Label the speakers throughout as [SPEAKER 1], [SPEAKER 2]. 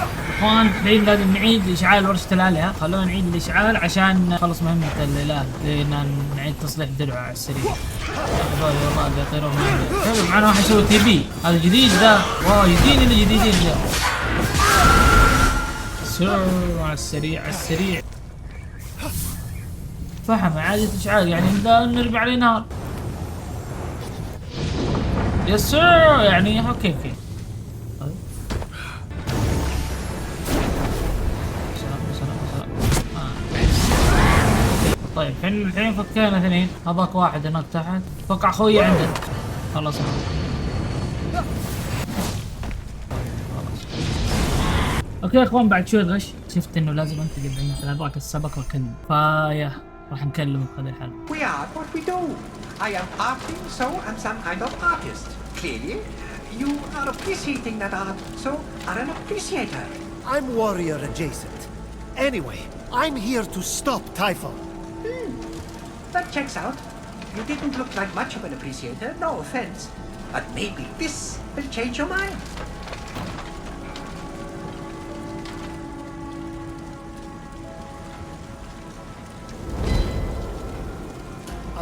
[SPEAKER 1] اخوان الحين لازم نعيد اشعال ورشة الالهة، خلونا نعيد الاشعال عشان نخلص مهمة الاله، لان نعيد تصليح درع على السريع. هذول والله اللي يطيرون حلو. معنا واحد يسوي تي بي، هذا جديد ذا، واو جديد اللي جديدين ذا. على السريع على السريع. فحم إعادة إشعال يعني نرمي عليه نار. يس يعني اوكي. طيب الحين فكينا اثنين، هذاك واحد هناك تحت، اتوقع خوي عنده. خلاص اوكي يا اخوان، بعد شوي غش شفت انه لازم انتقل مثل هذاك السبق وكل فيا راح نكلمه في هذه الحلقة.
[SPEAKER 2] We are what we do. I am arting, so I'm some kind of artist. Clearly, you are appreciating that art, so are an appreciator.
[SPEAKER 3] I'm warrior adjacent. Anyway, I'm here to stop Typhon.
[SPEAKER 2] That checks out. You didn't look like much of an appreciator, no offense. But maybe this will change your mind.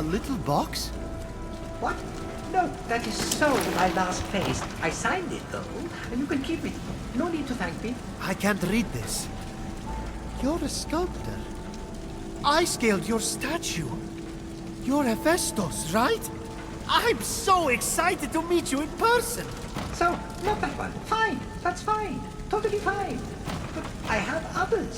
[SPEAKER 3] A little box?
[SPEAKER 2] What? No, that is so my last place. I signed it though, and you can keep it. No need to thank me.
[SPEAKER 3] I can't read this. You're a sculptor. I scaled your statue. You're Hephaestus, right? I'm so excited to meet you in person.
[SPEAKER 2] So, not that one. Fine. That's fine. Totally fine. But I have others.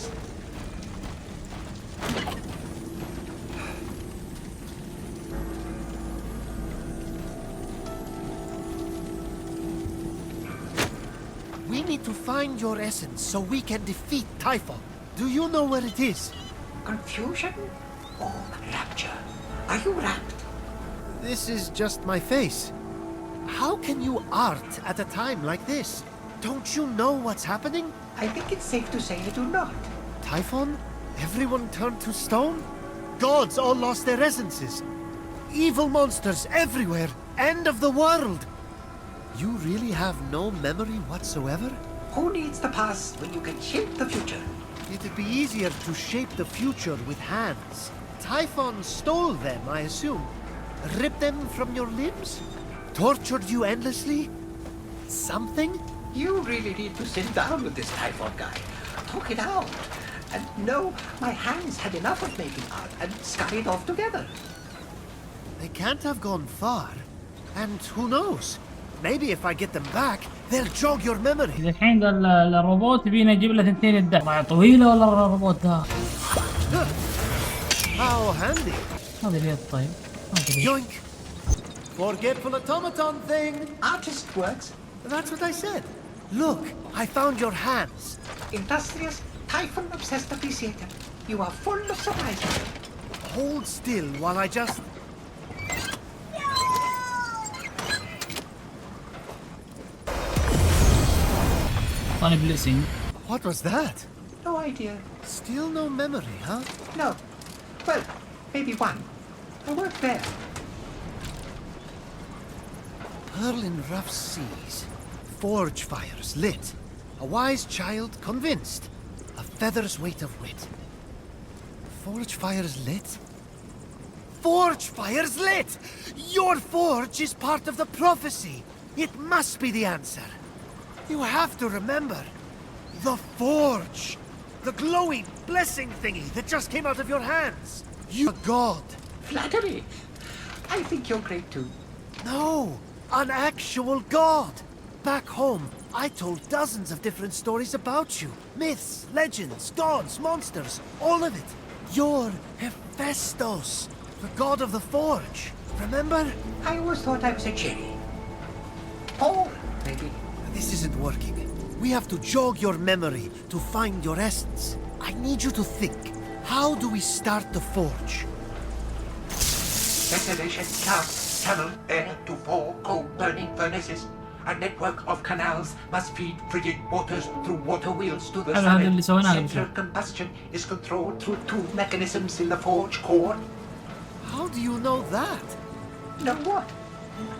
[SPEAKER 3] We need to find your essence so we can defeat Typhon. Do you know where it is?
[SPEAKER 2] Confusion or rapture? Are you rapt?
[SPEAKER 3] This is just my face. How can you art at a time like this? Don't you know what's happening?
[SPEAKER 2] I think it's safe to say I do not.
[SPEAKER 3] Typhon? Everyone turned to stone? Gods all lost their essences. Evil monsters everywhere. End of the world. You really have no memory whatsoever?
[SPEAKER 2] Who needs the past when you can shape the future?
[SPEAKER 3] It'd be easier to shape the future with hands. Typhon stole them, I assume. Ripped them from your limbs? Tortured you endlessly? Something?
[SPEAKER 2] You really need to sit down with this Typhon guy. Talk it out. And no, my hands had enough of making art and scurried off together.
[SPEAKER 3] They can't have gone far. And who knows? Maybe if I get them back, they'll jog your memory.
[SPEAKER 1] الحين الروبوت يبينا نجيب له ثنتين الدم. طويلة ولا الروبوت ذا؟
[SPEAKER 3] How handy.
[SPEAKER 1] هذا اليد طيب.
[SPEAKER 3] Yoink. Forgetful automaton thing.
[SPEAKER 2] Artist works.
[SPEAKER 3] That's what I said. Look, I found your hands.
[SPEAKER 2] Industrious, Typhon-obsessed appreciator. You are full of surprises.
[SPEAKER 3] Hold still while I just...
[SPEAKER 1] Funny blessing.
[SPEAKER 3] What was that?
[SPEAKER 2] No idea.
[SPEAKER 3] Still no memory, huh?
[SPEAKER 2] No. Well, maybe one. I worked there.
[SPEAKER 3] Pearl in rough seas. Forge fires lit. A wise child convinced. A feather's weight of wit. Forge fires lit? Forge fires lit! Your forge is part of the prophecy. It must be the answer. You have to remember. The forge. The glowing blessing thingy that just came out of your hands. You're a god.
[SPEAKER 2] Flattery. I think you're great too.
[SPEAKER 3] No, an actual god. Back home, I told dozens of different stories about you. Myths, legends, gods, monsters, all of it. You're Hephaestus, the god of the forge. Remember?
[SPEAKER 2] I always thought I was a cherry. Or maybe.
[SPEAKER 3] This isn't working. We have to jog your memory to find your essence. I need you to think. How do we start the forge?
[SPEAKER 2] Ventilation, clouds, tunnel, air to 4 coal-burning furnaces. A network of canals must feed frigid waters through water wheels to the summit. Central combustion is controlled through 2 mechanisms in the forge core.
[SPEAKER 3] How do you know that?
[SPEAKER 2] Know what?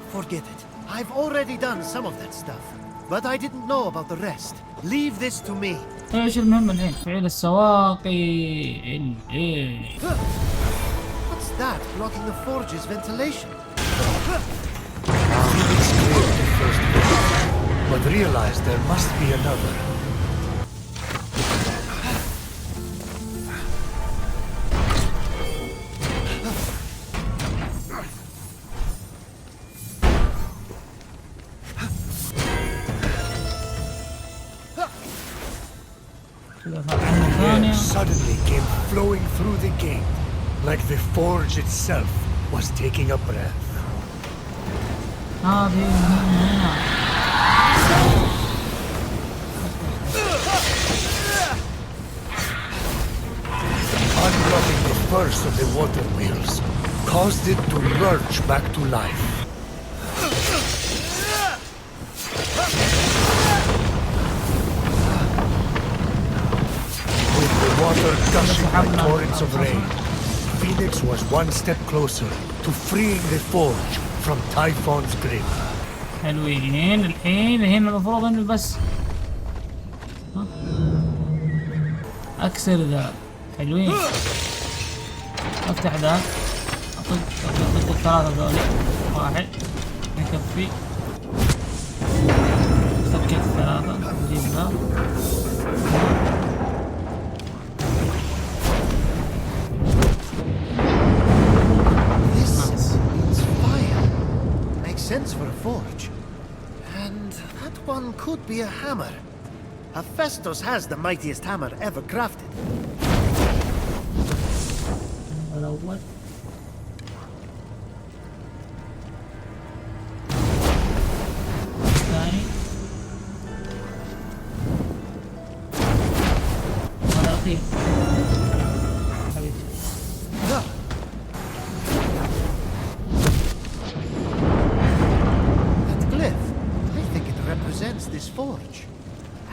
[SPEAKER 3] Forget it. I've already done some of that stuff. but I didn't know about the rest. Leave this to me.
[SPEAKER 1] ايش المهم الحين؟ فعيل السواقي الايك.
[SPEAKER 3] What's that blocking the forge's ventilation?
[SPEAKER 4] Felix cleared the first one, but realized there must be another. Air suddenly came flowing through the gate, like the forge itself was taking a breath.
[SPEAKER 1] هذه هنا.
[SPEAKER 4] Unblocking the first of the water wheels caused it to lurch back to life. With the water gushing like torrents of rain, Phoenix was one step closer to freeing the forge from Typhon's grip.
[SPEAKER 1] حلوين الحين المفروض انه بس اكسر ذا. حلوين. افتح ذا. اطق الثلاثة ذولي. واحد يكفي. فكيت الثلاثة. نجيب ذا.
[SPEAKER 3] Sense for a forge. And that one could be a hammer. Hephaestus has the mightiest hammer ever crafted.
[SPEAKER 1] What?
[SPEAKER 3] This forge.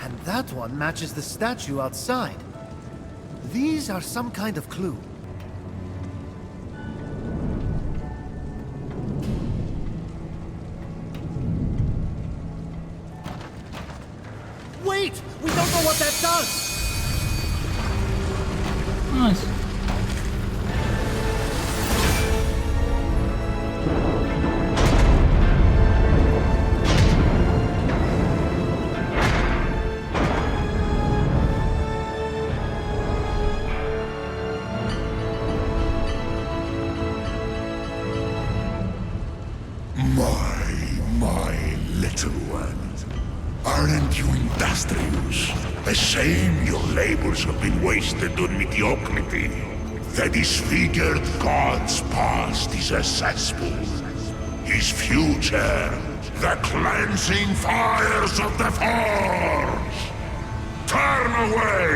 [SPEAKER 3] And that one matches the statue outside. These are some kind of clue. Wait! We don't know what that does!
[SPEAKER 1] Nice.
[SPEAKER 5] My little one, aren't you industrious? A shame your labors have been wasted on mediocrity. The disfigured god's past is a cesspool. His future, the cleansing fires of the forge. Turn away!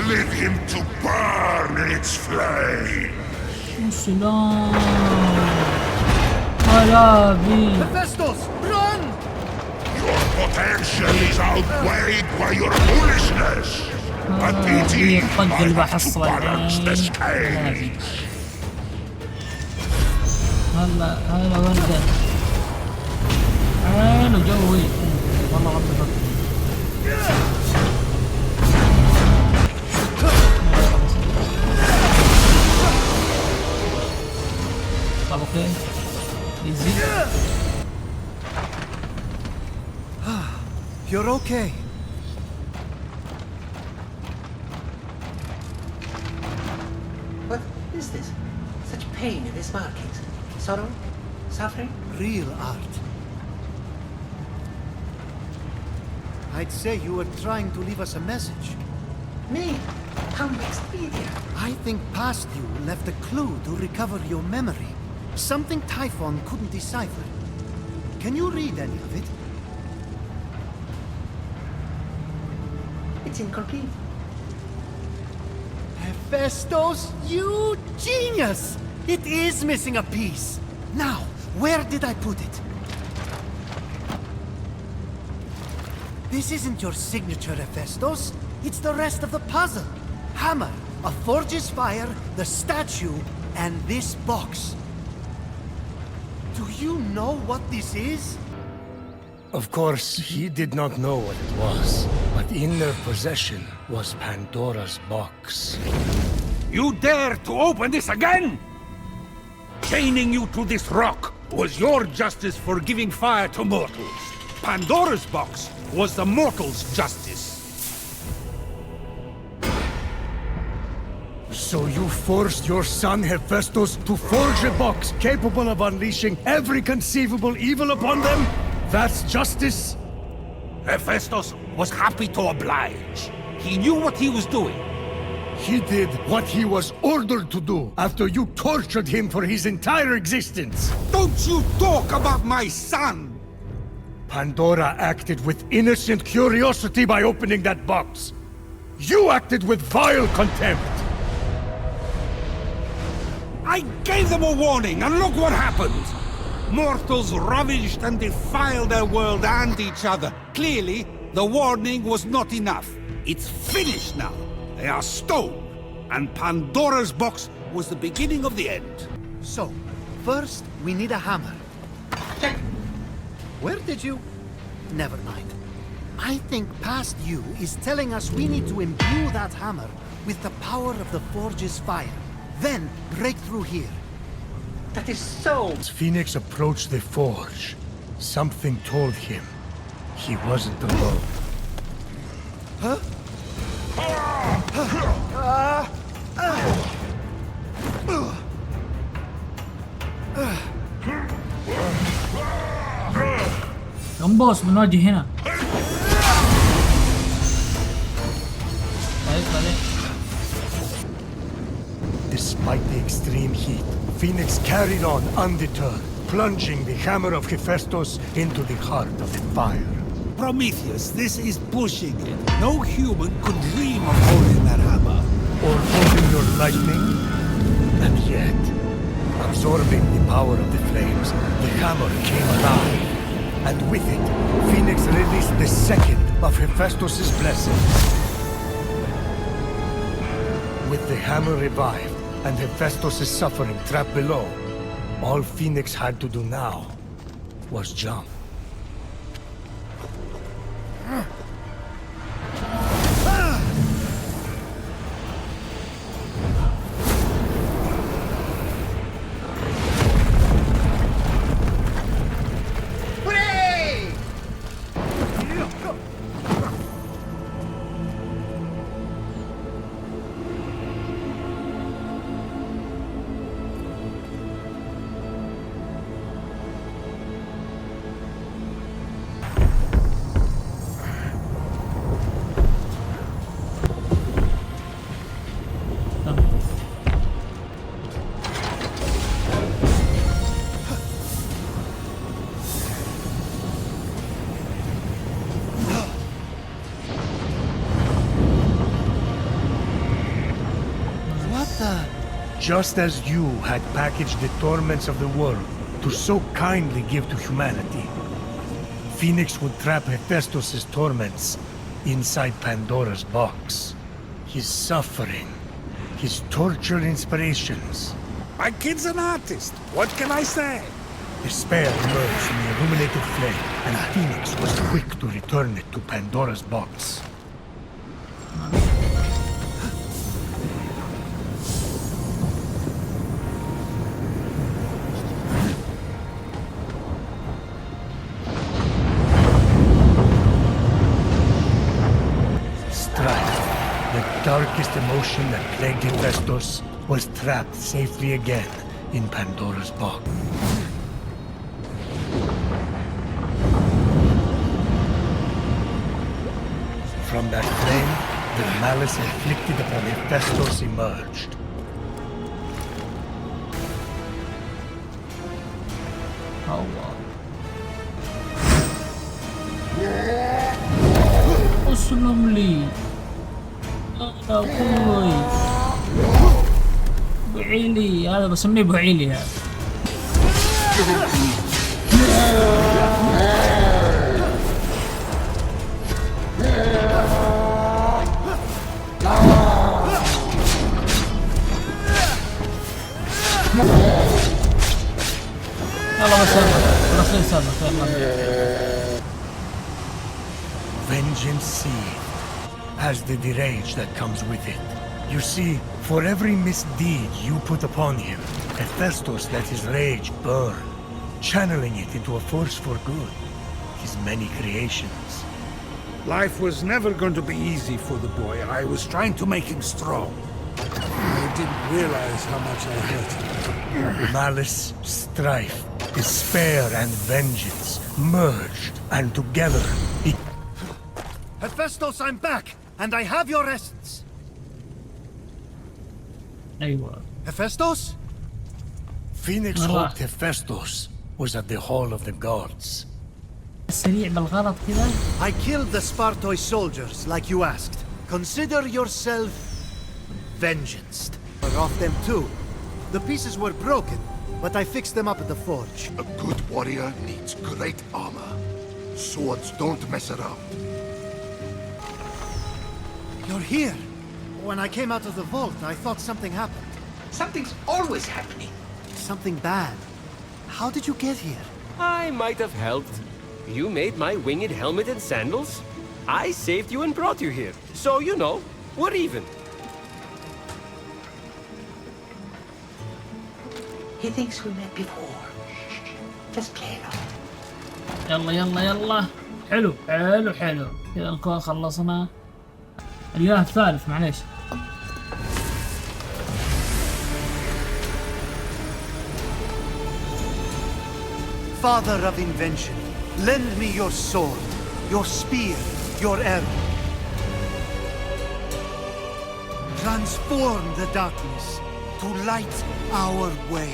[SPEAKER 5] Leave him to burn in its flame.
[SPEAKER 3] Hephaestus, run!
[SPEAKER 5] Your potential is outweighed by your foolishness. A pity I have to balance the scales.
[SPEAKER 1] هلا وردة. حلو جوي. والله ربي فكر. طب اوكي. Easy.
[SPEAKER 3] You're okay.
[SPEAKER 6] What is this? Such pain in these markings. Sorrow? Suffering?
[SPEAKER 3] Real art. I'd say you were trying to leave us a message.
[SPEAKER 6] Me? Humble expedient.
[SPEAKER 3] I think past you left a clue to recover your memory. Something Typhon couldn't decipher. Can you read any of it?
[SPEAKER 6] It's incomplete.
[SPEAKER 3] Hephaestus, you genius! It is missing a piece. Now, where did I put it? This isn't your signature, Hephaestus. It's the rest of the puzzle. Hammer, a forge's fire, the statue, and this box. Do you know what this is?
[SPEAKER 4] Of course, he did not know what it was, but in their possession was Pandora's box.
[SPEAKER 5] You dare to open this again? Chaining you to this rock was your justice for giving fire to mortals. Pandora's box was the mortals' justice.
[SPEAKER 4] So you forced your son Hephaestus to forge a box capable of unleashing every conceivable evil upon them? That's justice?
[SPEAKER 5] Hephaestus was happy to oblige. He knew what he was doing.
[SPEAKER 4] He did what he was ordered to do after you tortured him for his entire existence.
[SPEAKER 5] Don't you talk about my son!
[SPEAKER 4] Pandora acted with innocent curiosity by opening that box. You acted with vile contempt.
[SPEAKER 5] I gave them a warning, and look what happened! Mortals ravaged and defiled their world and each other. Clearly, the warning was not enough. It's finished now. They are stone, and Pandora's box was the beginning of the end.
[SPEAKER 3] So, first we need a hammer.
[SPEAKER 6] Check.
[SPEAKER 3] Where did you... Never mind. I think past you is telling us we need to imbue that hammer with the power of the Forge's fire. Then break through here.
[SPEAKER 6] That is so...
[SPEAKER 4] As Phoenix approached the forge, something told him he wasn't alone.
[SPEAKER 3] Huh?
[SPEAKER 1] بوس بنواجه هنا.
[SPEAKER 4] Despite the extreme heat, Phoenix carried on undeterred, plunging the hammer of Hephaestus into the heart of the fire.
[SPEAKER 5] Prometheus, this is pushing it. No human could dream of holding that hammer.
[SPEAKER 4] Or holding your lightning. And yet, absorbing the power of the flames, the hammer came alive. And with it, Phoenix released the second of Hephaestus' blessings. With the hammer revived, and Hephaestus' suffering trapped below, all Phoenix had to do now was jump. Just as you had packaged the torments of the world to so kindly give to humanity, Phoenix would trap Hephaestus' torments inside Pandora's box. His suffering, his tortured inspirations.
[SPEAKER 5] My kid's an artist. What can I say?
[SPEAKER 4] Despair emerged from the illuminated flame, and Phoenix was quick to return it to Pandora's box. The darkest emotion that plagued Hephaestus was trapped safely again in Pandora's box. From that flame, the malice inflicted upon Hephaestus emerged.
[SPEAKER 1] Oh wow. اسلم لي اخوي بعيلي، هذا بسميه بعيلي هذا. يلا بس رصيد سبق يلا.
[SPEAKER 4] seethed, as did the rage that comes with it. You see, for every misdeed you put upon him, Hephaestus let his rage burn, channeling it into a force for good, his many creations.
[SPEAKER 5] Life was never going to be easy for the boy. I was trying to make him strong. I didn't realize how much I hurt him.
[SPEAKER 4] Malice, strife, despair, and vengeance merged, and together he...
[SPEAKER 3] Hephaestus, I'm back, and I have your essence.
[SPEAKER 1] ايوه
[SPEAKER 3] Hephaestus?
[SPEAKER 4] Phoenix hoped Hephaestus was at the Hall of the Gods.
[SPEAKER 1] السريع بالغلط كذا.
[SPEAKER 3] I killed the Spartoi soldiers, like you asked. Consider yourself vengeanced. Off them too. The pieces were broken, but I fixed them up at the forge.
[SPEAKER 5] A good warrior needs great armor. Swords don't mess around.
[SPEAKER 3] You're here. When I came out of the vault, I thought something happened.
[SPEAKER 2] Something's always happening.
[SPEAKER 3] Something bad. How did you get here?
[SPEAKER 7] I might have helped. You made my winged helmet and sandals. I saved you and brought you here. So, you know, we're even.
[SPEAKER 6] He thinks we met before. Just play it off.
[SPEAKER 1] يلا يلا يلا. حلو حلو حلو. كذا نكون خلصنا. اليوم الثالث معليش.
[SPEAKER 3] Father of invention, lend me your sword, your spear, your arrow. Transform the darkness to light our way.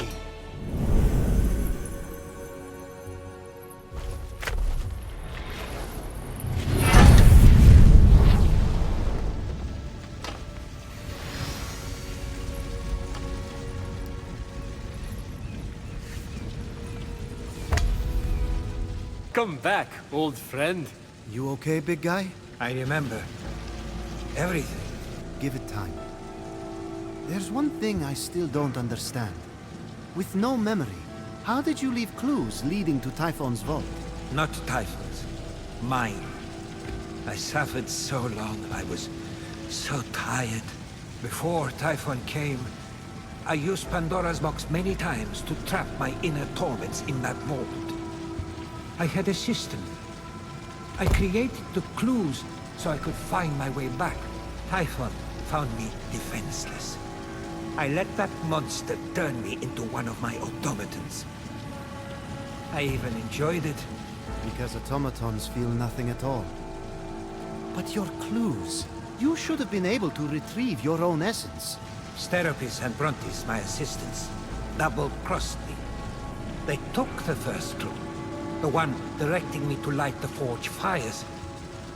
[SPEAKER 7] Come back, old friend.
[SPEAKER 3] You okay, big guy?
[SPEAKER 8] I remember everything.
[SPEAKER 3] Give it time. There's one thing I still don't understand. With no memory, how did you leave clues leading to Typhon's vault?
[SPEAKER 8] Not Typhon's. Mine. I suffered so long. I was so tired. Before Typhon came, I used Pandora's box many times to trap my inner torments in that vault. I had a system. I created the clues so I could find my way back. Typhon found me defenseless. I let that monster turn me into one of my automatons. I even enjoyed it.
[SPEAKER 3] Because automatons feel nothing at all. But your clues, you should have been able to retrieve your own essence.
[SPEAKER 8] Steropis and Brontes, my assistants, double-crossed me. They took the first clue, the one directing me to light the forge fires,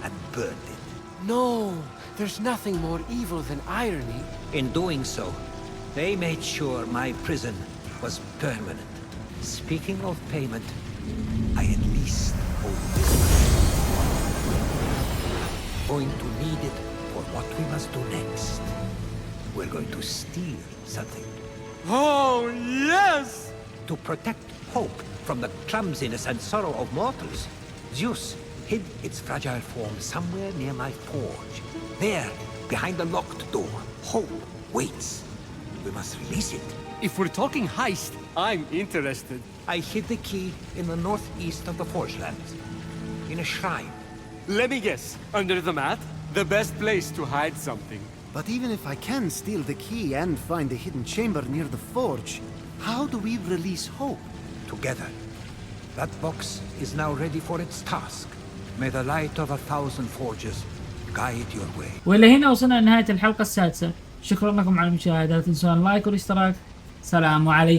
[SPEAKER 8] and burned it.
[SPEAKER 7] No, there's nothing more evil than irony.
[SPEAKER 8] In doing so, they made sure my prison was permanent. Speaking of payment, I at least owe this much. Going to need it for what we must do next. We're going to steal something.
[SPEAKER 7] Oh, yes!
[SPEAKER 8] To protect hope from the clumsiness and sorrow of mortals, Zeus hid its fragile form somewhere near my forge. There, behind the locked door, hope waits. We must release it.
[SPEAKER 7] If we're talking heist, I'm interested.
[SPEAKER 8] I hid the key in the northeast of the Forge Lands, in a shrine.
[SPEAKER 7] Let me guess, under the mat? The best place to hide something.
[SPEAKER 3] But even if I can steal the key and find the hidden chamber near the forge, how do we release hope?
[SPEAKER 8] Together. That box is now ready for its task. May the light of 1,000 forges guide your way.
[SPEAKER 1] والى هنا وصلنا لنهاية الحلقة السادسة. شكرا لكم على المشاهدة. لا تنسون اللايك والاشتراك. سلام عليكم.